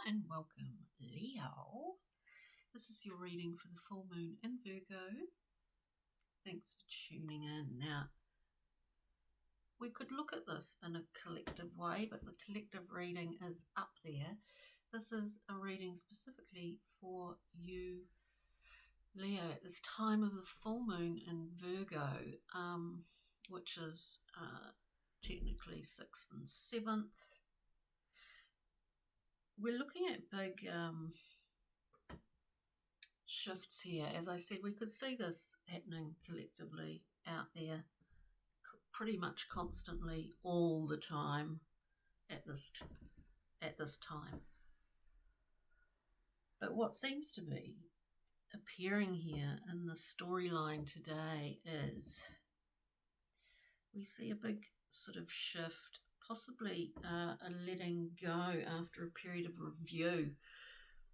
and welcome, Leo. This is your reading for the full moon in Virgo. Thanks for tuning in. Now, we could look at this in a collective way, but the collective reading is up there. This is a reading specifically for you, Leo, at this time of the full moon in Virgo, which is technically 6th and 7th. We're looking at big shifts here. As I said, we could see this happening collectively out there pretty much constantly all the time at this time. But what seems to be appearing here in the storyline today is we see a big sort of shift, possibly a letting go after a period of review.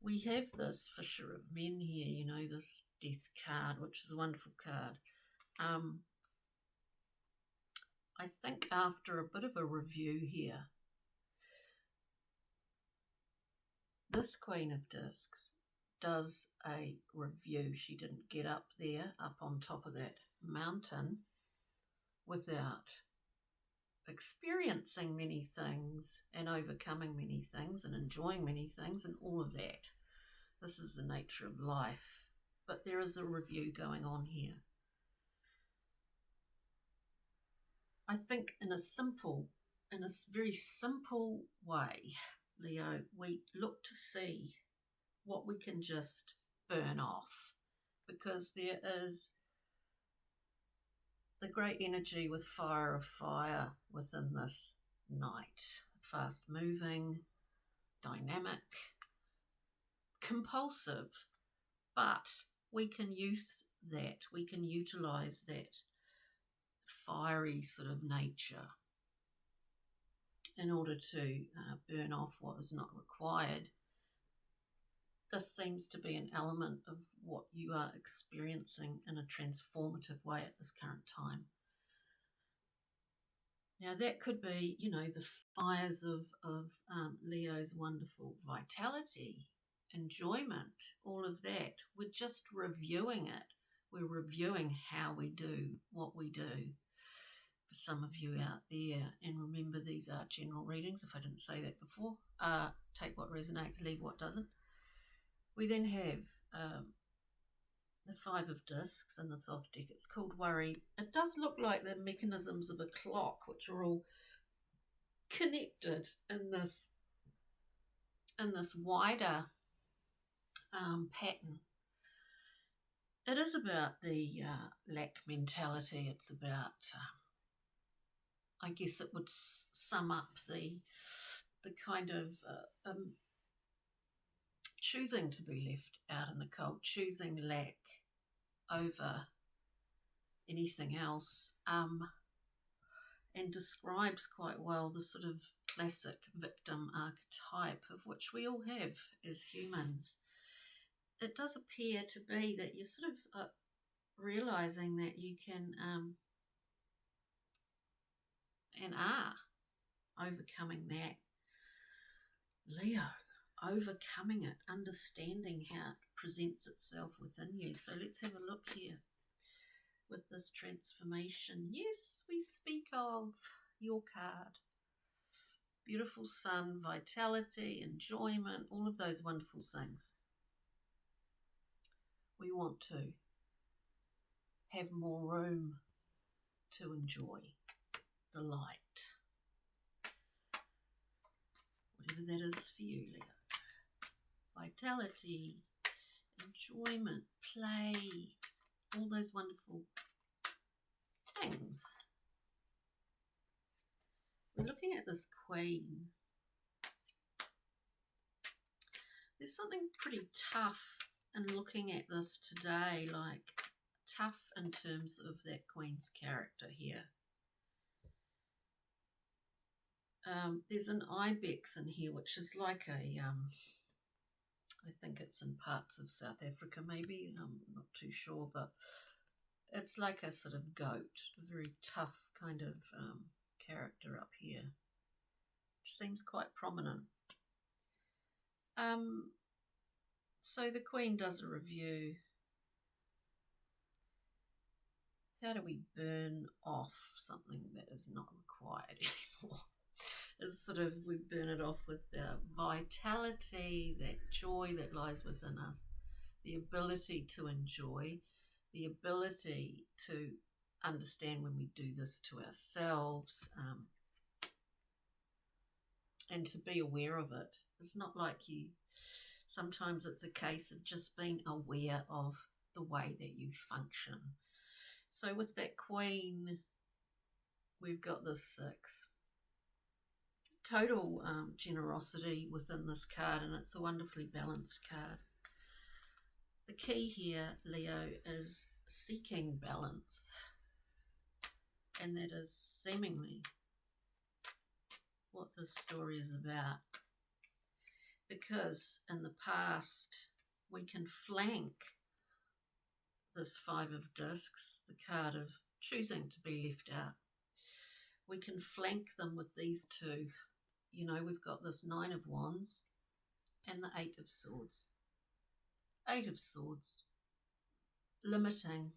We have this Fisher of Men here, this Death card, which is a wonderful card. I think after a bit of a review here, this Queen of Discs does a review. She didn't get up there, up on top of that mountain, without experiencing many things and overcoming many things and enjoying many things and all of that. This is the nature of life. But there is a review going on here. I think in a very simple way, Leo, we look to see what we can just burn off, because there is the great energy with fire of fire within this night. Fast moving, dynamic, compulsive, but we can use that, we can utilize that fiery sort of nature in order to burn off what is not required. This seems to be an element of what you are experiencing in a transformative way at this current time. Now that could be, the fires of Leo's wonderful vitality, enjoyment, all of that. We're just reviewing it. We're reviewing how we do what we do. For some of you out there, and remember, these are general readings, if I didn't say that before. Take what resonates, leave what doesn't. We then have the Five of Discs in the Thoth deck. It's called Worry. It does look like the mechanisms of a clock, which are all connected in this wider pattern. It is about the lack mentality. It's about, I guess it would sum up the kind of choosing to be left out in the cold, choosing lack over anything else, and describes quite well the sort of classic victim archetype of which we all have as humans. It does appear to be that you're sort of realizing that you can and are overcoming that. Leo, overcoming it, understanding how it presents itself within you. So let's have a look here with this transformation. Yes, we speak of your card. Beautiful sun, vitality, enjoyment, all of those wonderful things. We want to have more room to enjoy the light. Whatever that is for you, Leo. Vitality, enjoyment, play, all those wonderful things. We're looking at this Queen. There's something pretty tough in looking at this today, like tough in terms of that Queen's character here. There's an ibex in here, which is like a, I think it's in parts of South Africa, maybe, I'm not too sure, but it's like a sort of goat, a very tough kind of character up here, which seems quite prominent. So the Queen does a review. How do we burn off something that is not required anymore? It's sort of, we burn it off with the vitality, that joy that lies within us, the ability to enjoy, the ability to understand when we do this to ourselves, and to be aware of it. It's not like sometimes it's a case of just being aware of the way that you function. So with that Queen, we've got this 6. Total generosity within this card, and it's a wonderfully balanced card. The key here, Leo, is seeking balance, and that is seemingly what this story is about. Because in the past, we can flank this 5 of discs, the card of choosing to be left out. We can flank them with these 2. You know, we've got this 9 of Wands and the 8 of Swords. 8 of Swords, limiting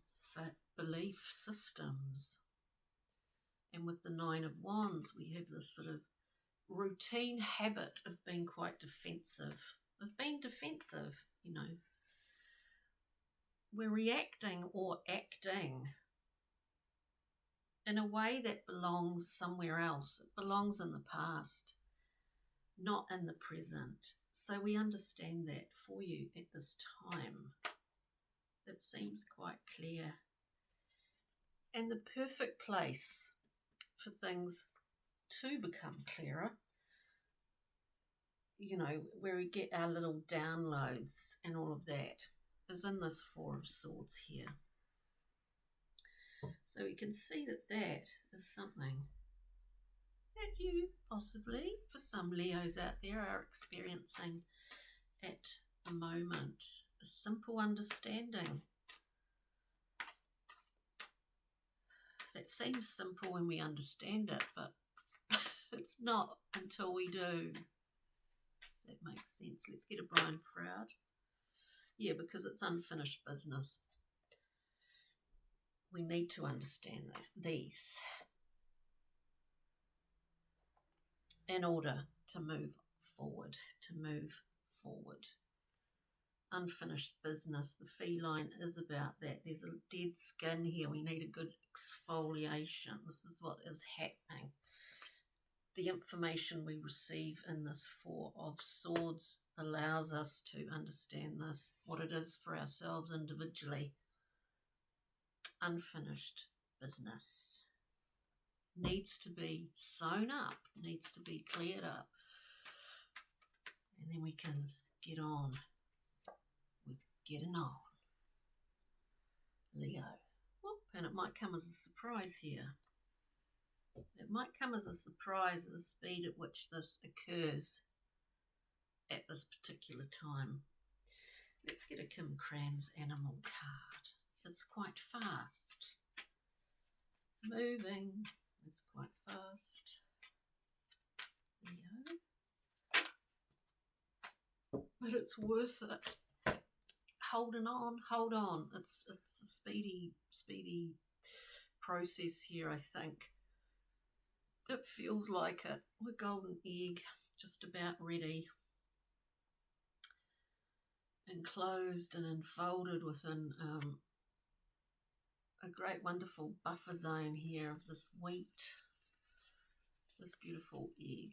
belief systems. And with the 9 of Wands, we have this sort of routine habit of being quite defensive, you know. We're reacting or acting in a way that belongs somewhere else. It belongs in the past, not in the present. So we understand that for you at this time. It seems quite clear. And the perfect place for things to become clearer, you know, where we get our little downloads and all of that, is in this 4 of Swords here. So we can see that that is something that you possibly, for some Leos out there, are experiencing at the moment. A simple understanding that seems simple when we understand it, but it's not until we do. That makes sense. Let's get a Brian Froud. Yeah, because it's unfinished business. We need to understand these in order to move forward, Unfinished business. The feline is about that. There's a dead skin here. We need a good exfoliation. This is what is happening. The information we receive in this 4 of Swords allows us to understand this, what it is for ourselves individually. Unfinished business needs to be sewn up, needs to be cleared up, and then we can get on with getting on. Leo. Whoop, and it might come as a surprise here. It might come as a surprise at the speed at which this occurs at this particular time. Let's get a Kim Cran's animal card. It's quite fast. Moving. It's quite fast. Leo. But it's worth it. Holding on, hold on. It's a speedy process here, I think. It feels like it. We're golden egg, just about ready. Enclosed and enfolded within a great wonderful buffer zone here of this wheat, this beautiful egg.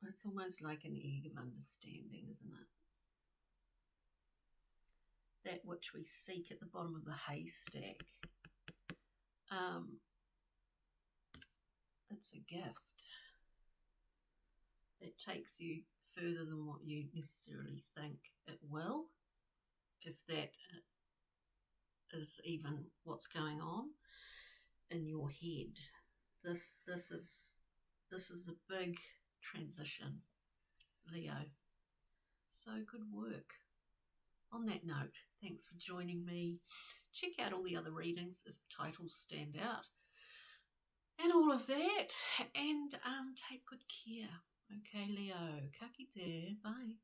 It's almost like an egg of understanding, isn't it? That which we seek at the bottom of the haystack. It's a gift that takes you further than what you necessarily think it will, if that is even what's going on in your head. This is a big transition, Leo. So good work. On that note, thanks for joining me. Check out all the other readings if titles stand out and all of that, and take good care. Okay, Leo. Ka kite. Bye.